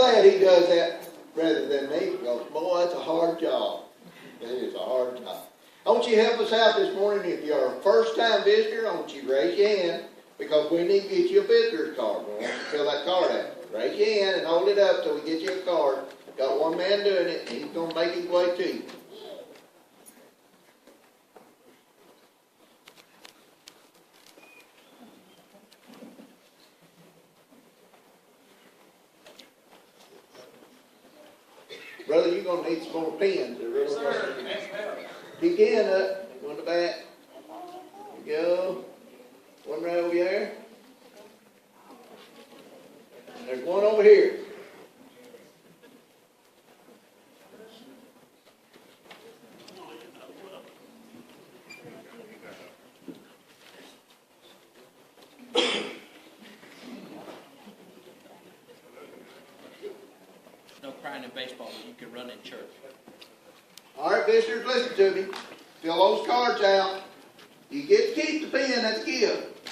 glad he does that rather than me, because, boy, that's a hard job. It is a hard job. I want you to help us out this morning. If you're a first-time visitor, I want you to raise your hand, because we need to get you a visitor's card. We want you to fill that card out. Raise your hand and hold it up till we get you a card. Got one man doing it, and he's going to make his way to you. Brother, you're going to need some more pens. Yes, sir. Begin up. One to the back. There you go. One right over there. And there's one over here. No crying in baseball, but you can run in church. All right, visitors, listen to me. Fill those cards out. You get to keep the pen, that's a gift.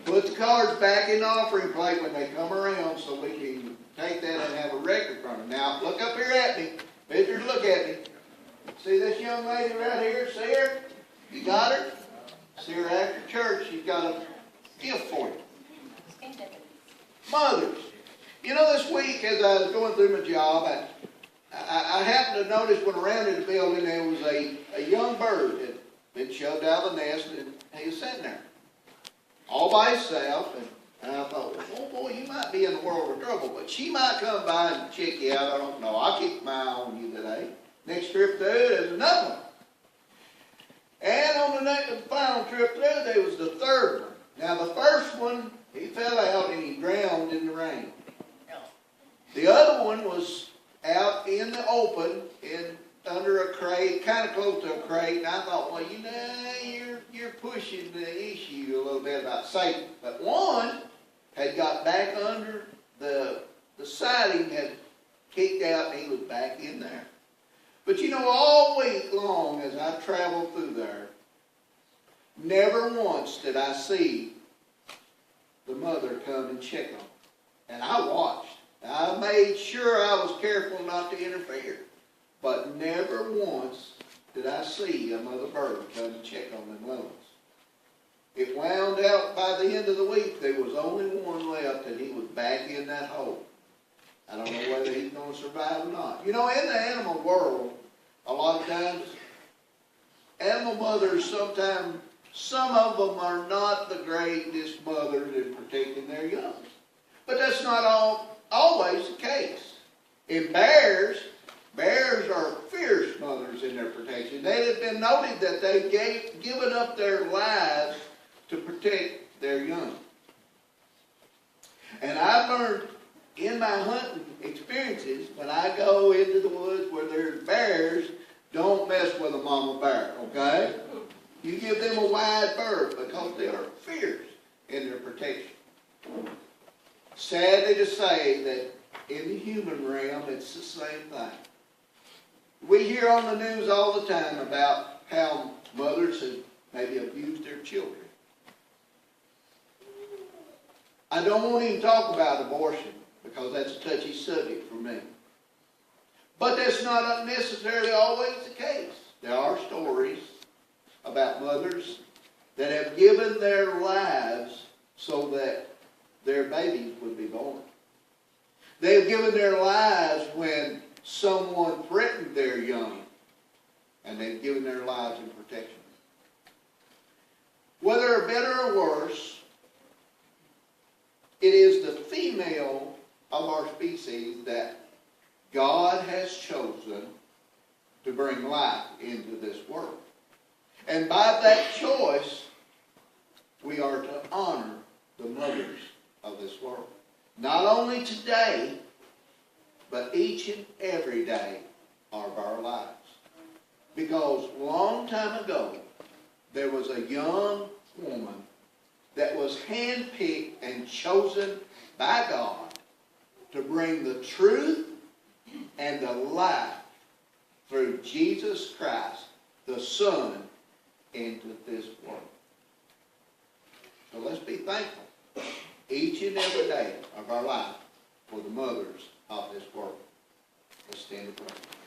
Put the cards back in the offering plate when they come around so we can take that and have a record from them. Now, look up here at me. Visitors, look at me. See this young lady right here? See her? You got her? See her after church. She's got a gift for you. Mothers. You know, this week as I was going through my job, I happened to notice when around in the building there was a young bird that had been shoved out of the nest, and he was sitting there all by himself. And I thought, oh boy, you might be in the world of trouble, but she might come by and check you out. I don't know. I'll keep my eye on you today. Next trip through, there's another one. And on the final trip through, there was the third one. Now, the first one, he fell out and he drowned in the rain. The other one was out in the open, under a crate, kind of close to a crate, and I thought, well, you know, you're pushing the issue a little bit about safety. But one had got back under the siding, had kicked out, and he was back in there. But you know, all week long as I traveled through there, never once did I see the mother come and check on him. And I watched. I made sure I was careful not to interfere. But never once did I see a mother bird come and check on them little ones. It wound out by the end of the week, there was only one left, and he was back in that hole. I don't know whether he's going to survive or not. You know, in the animal world, a lot of times, animal mothers sometimes, some of them are not the greatest mothers in protecting their young. But that's not always the case. In bears are fierce mothers in their protection. They have been noted that they've given up their lives to protect their young. And I've learned in my hunting experiences, when I go into the woods where there's bears, don't mess with a mama bear, okay? You give them a wide berth because they are fierce in their protection. Sadly to say that in the human realm, it's the same thing. We hear on the news all the time about how mothers have maybe abused their children. I don't want to even talk about abortion because that's a touchy subject for me. But that's not necessarily always the case. There are stories about mothers that have given their lives so that their babies would be born. They've given their lives when someone threatened their young, and they've given their lives in protection. Whether better or worse, it is the female of our species that God has chosen to bring life into this world. And by that choice, we are to honor the mothers of this world. Not only today, but each and every day of our lives. Because a long time ago, there was a young woman that was handpicked and chosen by God to bring the truth and the life through Jesus Christ, the Son, into this world. So let's be thankful each and every day of our life for the mothers of this world. Let's stand and pray.